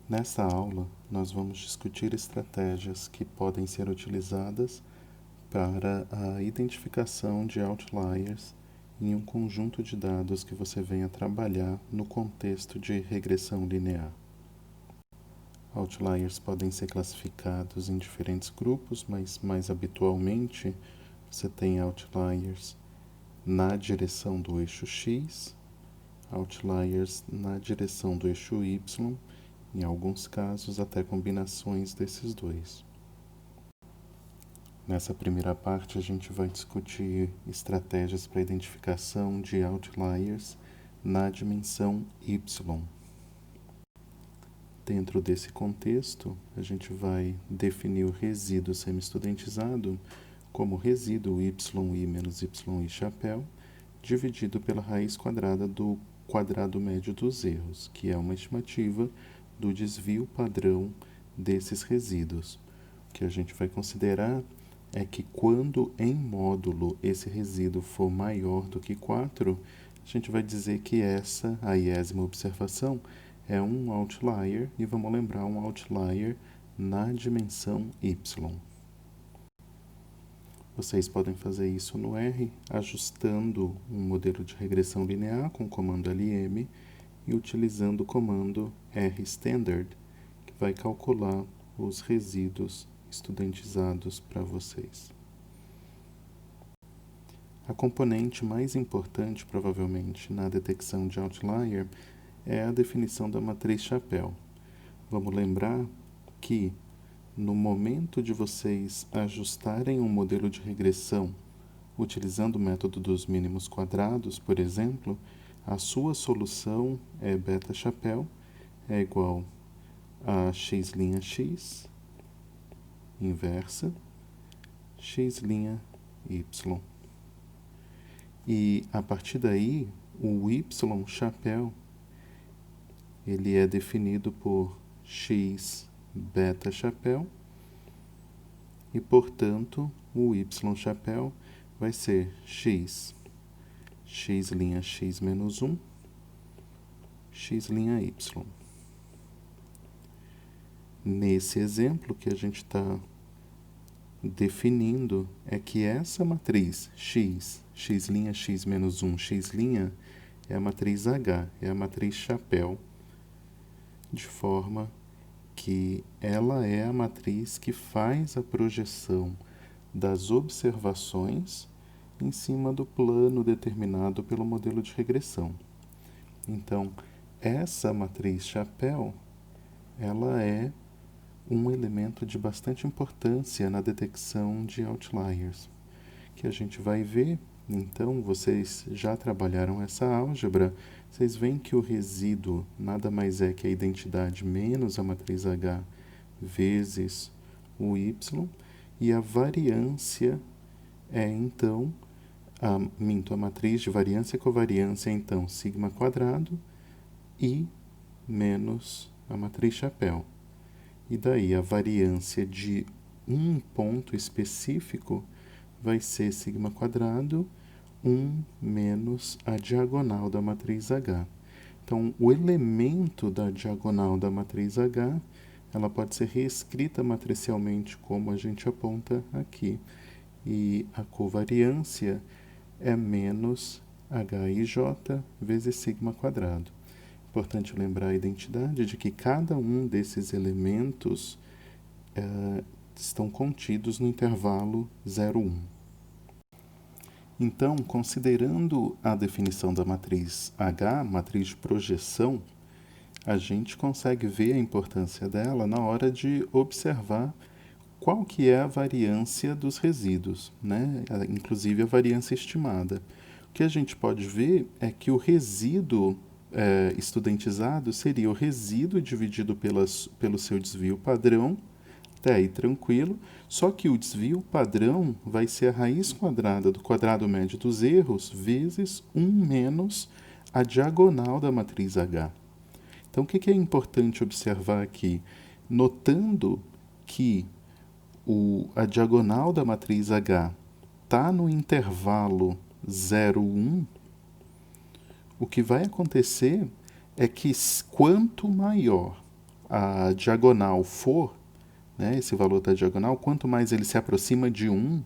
Nessa aula, nós vamos discutir estratégias que podem ser utilizadas para a identificação de outliers em um conjunto de dados que você venha trabalhar no contexto de regressão linear. Outliers podem ser classificados em diferentes grupos, mas mais habitualmente você tem outliers na direção do eixo X, outliers na direção do eixo Y, em alguns casos até combinações desses dois. Nessa primeira parte, a gente vai discutir estratégias para identificação de outliers na dimensão Y. Dentro desse contexto, a gente vai definir o resíduo semi-estudentizado como resíduo yi menos yi chapéu dividido pela raiz quadrada do quadrado médio dos erros, que é uma estimativa do desvio padrão desses resíduos. O que a gente vai considerar é que quando em módulo esse resíduo for maior do que 4, a gente vai dizer que essa, a iésima observação, é um outlier, e vamos lembrar um outlier na dimensão y. Vocês podem fazer isso no R, ajustando um modelo de regressão linear com o comando LM e utilizando o comando rstandard, que vai calcular os resíduos estudentizados para vocês. A componente mais importante, provavelmente, na detecção de outlier é a definição da matriz chapéu. Vamos lembrar que, no momento de vocês ajustarem um modelo de regressão utilizando o método dos mínimos quadrados, por exemplo, a sua solução é beta chapéu é igual a x' inversa x' y. E a partir daí, o y chapéu ele é definido por x beta chapéu e, portanto, o y chapéu vai ser x menos 1, x' y. Nesse exemplo que a gente está definindo é que essa matriz x' menos 1, x' é a matriz H, é a matriz chapéu, de forma que ela é a matriz que faz a projeção das observações em cima do plano determinado pelo modelo de regressão. Então, essa matriz chapéu, ela é um elemento de bastante importância na detecção de outliers, que a gente vai ver. Então, vocês já trabalharam essa álgebra, vocês veem que o resíduo nada mais é que a identidade menos a matriz H vezes o y, e a variância é, então, a matriz de variância e covariância é, então, sigma quadrado e menos a matriz chapéu. E daí a variância de um ponto específico vai ser sigma quadrado 1 menos a diagonal da matriz H. Então, o elemento da diagonal da matriz H, ela pode ser reescrita matricialmente como a gente aponta aqui. E a covariância é menos HIJ vezes sigma quadrado. Importante lembrar a identidade de que cada um desses elementos estão contidos no intervalo 0, 1. Então, considerando a definição da matriz H, matriz de projeção, a gente consegue ver a importância dela na hora de observar qual que é a variância dos resíduos, né? Inclusive a variância estimada. O que a gente pode ver é que o resíduo estudentizado seria o resíduo dividido pelo seu desvio padrão, até aí tranquilo, só que o desvio padrão vai ser a raiz quadrada do quadrado médio dos erros vezes 1 menos a diagonal da matriz H. Então, o que é importante observar aqui? Notando que a diagonal da matriz H está no intervalo 0, 1, o que vai acontecer é que quanto maior a diagonal for, né, esse valor da diagonal, quanto mais ele se aproxima de 1,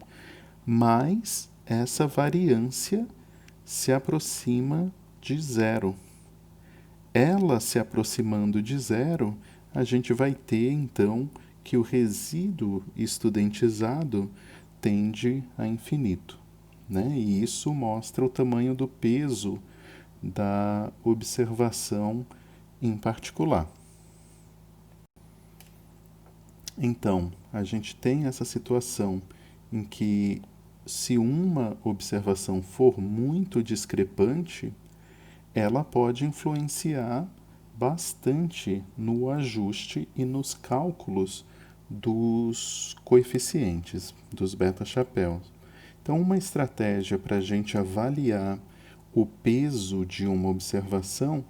mais essa variância se aproxima de 0. Ela se aproximando de 0, a gente vai ter, então, que o resíduo estudentizado tende a infinito, né? E isso mostra o tamanho do peso da observação em particular. Então, a gente tem essa situação em que, se uma observação for muito discrepante, ela pode influenciar bastante no ajuste e nos cálculos dos coeficientes, dos beta-chapéus. Então, uma estratégia para a gente avaliar o peso de uma observação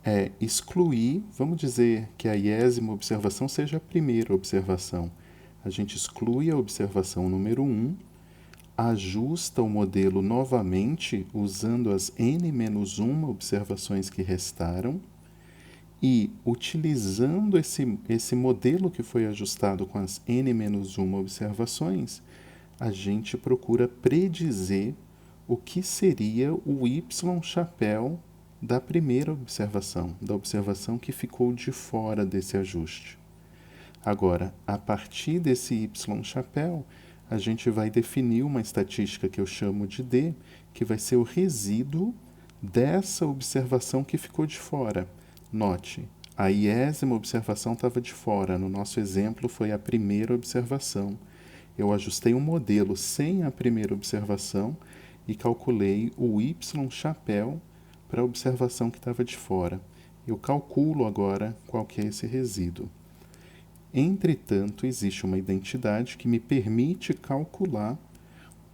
é excluir, vamos dizer que a 10ª observação seja a primeira observação. A gente exclui a observação número 1, ajusta o modelo novamente usando as n-1 observações que restaram e, utilizando esse modelo que foi ajustado com as n-1 observações, a gente procura predizer o que seria o y-chapéu da primeira observação, da observação que ficou de fora desse ajuste. Agora, a partir desse y-chapéu, a gente vai definir uma estatística que eu chamo de D, que vai ser o resíduo dessa observação que ficou de fora. Note, a 10ª observação estava de fora. No nosso exemplo, foi a primeira observação. Eu ajustei um modelo sem a primeira observação e calculei o y-chapéu para a observação que estava de fora. Eu calculo agora qual que é esse resíduo. Entretanto, existe uma identidade que me permite calcular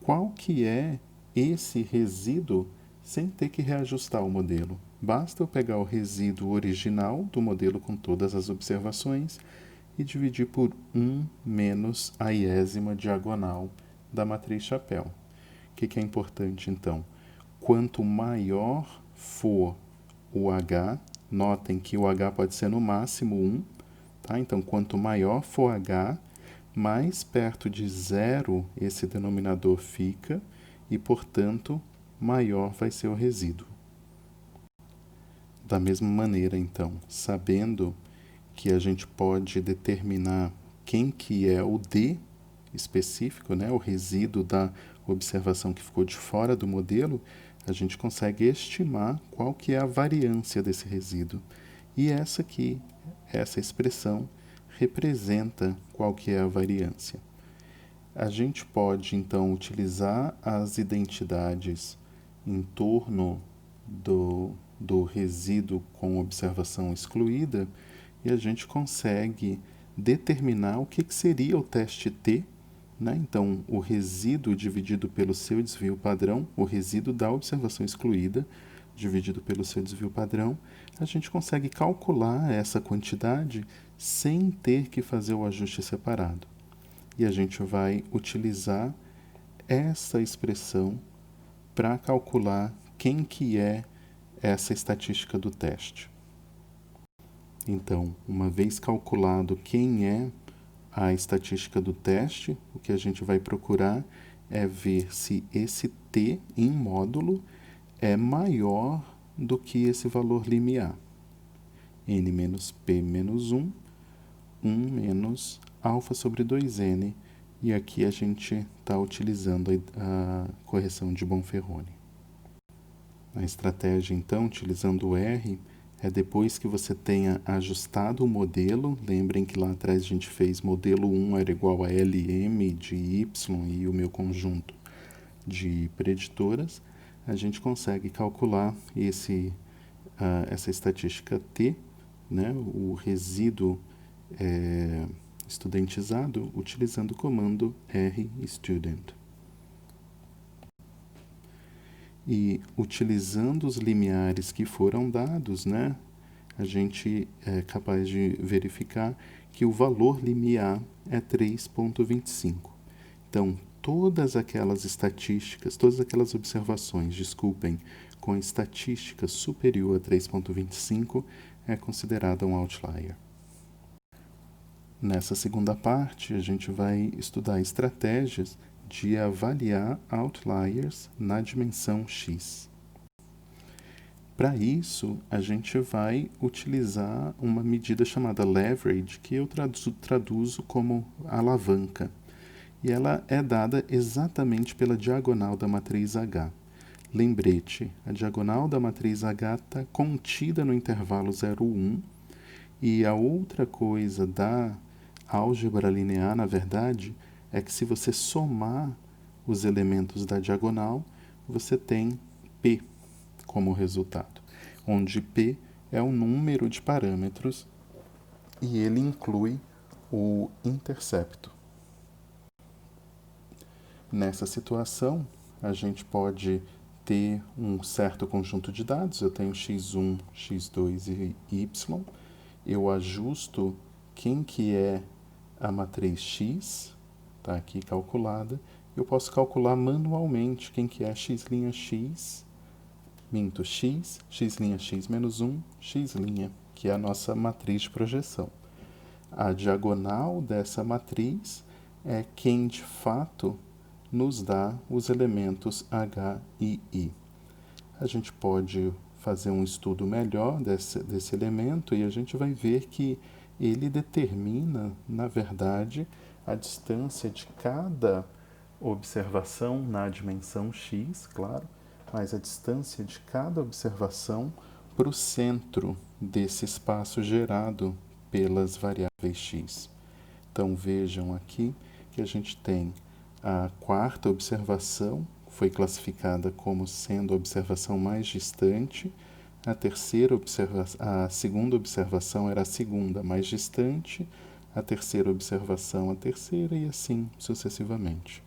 qual que é esse resíduo sem ter que reajustar o modelo. Basta eu pegar o resíduo original do modelo com todas as observações e dividir por 1 menos a 10ª diagonal da matriz chapéu. O que é importante, então? Quanto maior for o H, notem que o H pode ser no máximo 1, tá? Então, quanto maior for H, mais perto de 0 esse denominador fica e, portanto, maior vai ser o resíduo. Da mesma maneira, então, sabendo que a gente pode determinar quem que é o D específico, né, o resíduo da observação que ficou de fora do modelo, a gente consegue estimar qual que é a variância desse resíduo. E essa aqui, essa expressão, representa qual que é a variância. A gente pode, então, utilizar as identidades em torno do resíduo com observação excluída e a gente consegue determinar o que seria o teste T, né? Então, o resíduo dividido pelo seu desvio padrão, o resíduo da observação excluída, dividido pelo seu desvio padrão, a gente consegue calcular essa quantidade sem ter que fazer o ajuste separado. E a gente vai utilizar essa expressão para calcular quem que é essa estatística do teste. Então, uma vez calculado quem é a estatística do teste, o que a gente vai procurar é ver se esse t em módulo é maior do que esse valor limiar. n menos p menos 1, 1 menos alfa sobre 2n, e aqui a gente está utilizando a correção de Bonferroni. A estratégia, então, utilizando o R, é depois que você tenha ajustado o modelo, lembrem que lá atrás a gente fez modelo 1 era igual a LM de Y e o meu conjunto de preditoras, a gente consegue calcular essa estatística T, né, o resíduo estudentizado, utilizando o comando rstudent. E utilizando os limiares que foram dados, né, a gente é capaz de verificar que o valor limiar é 3,25. Então, todas aquelas estatísticas, todas aquelas observações, com a estatística superior a 3,25 é considerada um outlier. Nessa segunda parte, a gente vai estudar estratégias de avaliar outliers na dimensão X. Para isso, a gente vai utilizar uma medida chamada leverage, que eu traduzo como alavanca. E ela é dada exatamente pela diagonal da matriz H. Lembrete, a diagonal da matriz H está contida no intervalo 0,1, e a outra coisa da álgebra linear, na verdade, é que se você somar os elementos da diagonal, você tem P como resultado, onde P é o número de parâmetros e ele inclui o intercepto. Nessa situação, a gente pode ter um certo conjunto de dados, eu tenho x1, x2 e y, eu ajusto quem que é a matriz X, está aqui calculada, eu posso calcular manualmente quem que é x', x' menos 1, x', que é a nossa matriz de projeção. A diagonal dessa matriz é quem de fato nos dá os elementos H e I. A gente pode fazer um estudo melhor desse elemento e a gente vai ver que ele determina, na verdade, a distância de cada observação na dimensão x, claro, mas a distância de cada observação para o centro desse espaço gerado pelas variáveis x. Então vejam aqui que a gente tem a quarta observação, foi classificada como sendo a observação mais distante, a segunda observação era a segunda mais distante, a terceira observação a terceira e assim sucessivamente.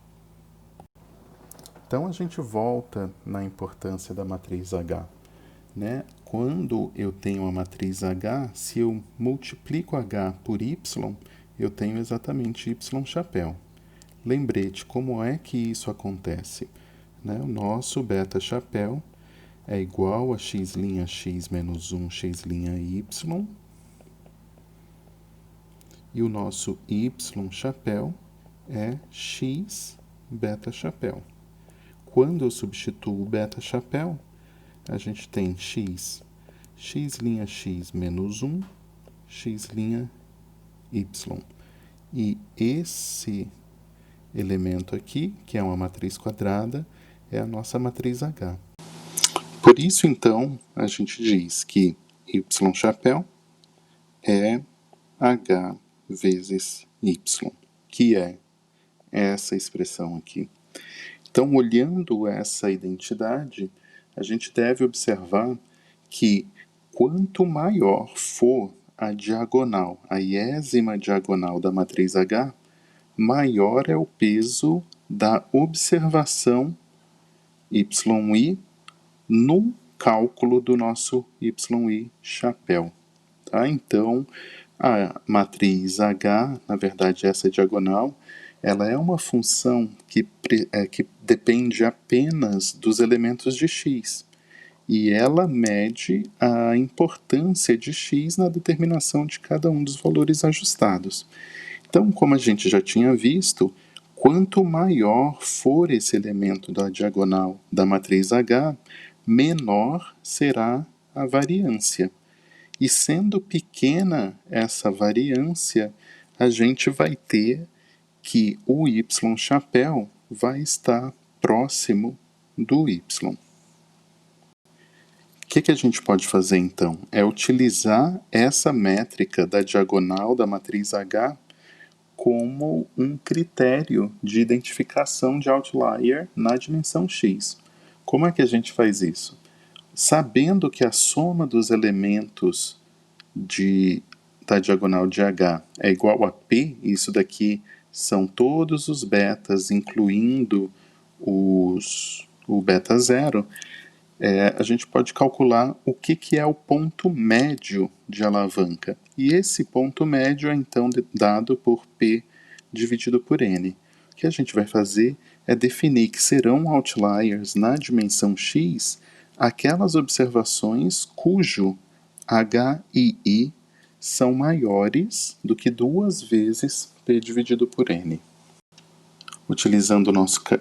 Então a gente volta na importância da matriz H. Né? Quando eu tenho a matriz H, se eu multiplico H por Y, eu tenho exatamente Y chapéu. Lembrete como é que isso acontece. Né? O nosso beta chapéu é igual a x' x menos 1 x' y. E o nosso y chapéu é x beta chapéu. Quando eu substituo o beta chapéu, a gente tem x', x' menos 1, x' y. E esse elemento aqui, que é uma matriz quadrada, é a nossa matriz H. Por isso, então, a gente diz que y chapéu é H vezes y, que é essa expressão aqui. Então, olhando essa identidade, a gente deve observar que quanto maior for a diagonal, a iésima diagonal da matriz H, maior é o peso da observação YI no cálculo do nosso YI chapéu. Tá? Então, a matriz H, na verdade essa diagonal, ela é uma função que depende apenas dos elementos de x. E ela mede a importância de x na determinação de cada um dos valores ajustados. Então, como a gente já tinha visto, quanto maior for esse elemento da diagonal da matriz H, menor será a variância. E sendo pequena essa variância, a gente vai ter que o y chapéu vai estar próximo do y. O que a gente pode fazer então? É utilizar essa métrica da diagonal da matriz H como um critério de identificação de outlier na dimensão x. Como é que a gente faz isso? Sabendo que a soma dos elementos da diagonal de H é igual a P, isso daqui são todos os betas, incluindo o beta zero, a gente pode calcular o que é o ponto médio de alavanca. E esse ponto médio é então dado por P dividido por N. O que a gente vai fazer é definir que serão outliers na dimensão x aquelas observações cujo H e I são maiores do que 2 vezes P dividido por N. Utilizando o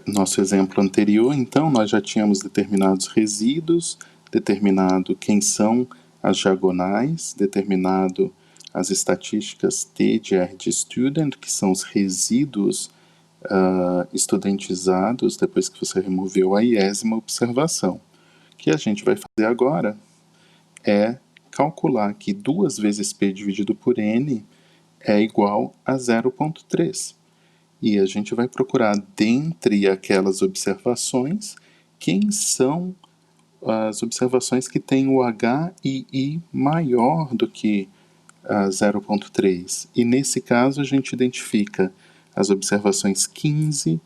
nosso exemplo anterior, então, nós já tínhamos determinados resíduos, determinado quem são as diagonais, determinado as estatísticas T de R de student, que são os resíduos estudentizados depois que você removeu a iésima observação. O que a gente vai fazer agora é calcular que 2 vezes P dividido por N é igual a 0,3. E a gente vai procurar, dentre aquelas observações, quem são as observações que têm o H e I maior do que 0,3. E nesse caso a gente identifica as observações 15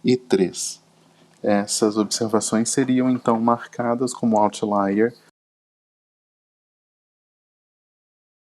e 3. Essas observações seriam então marcadas como outlier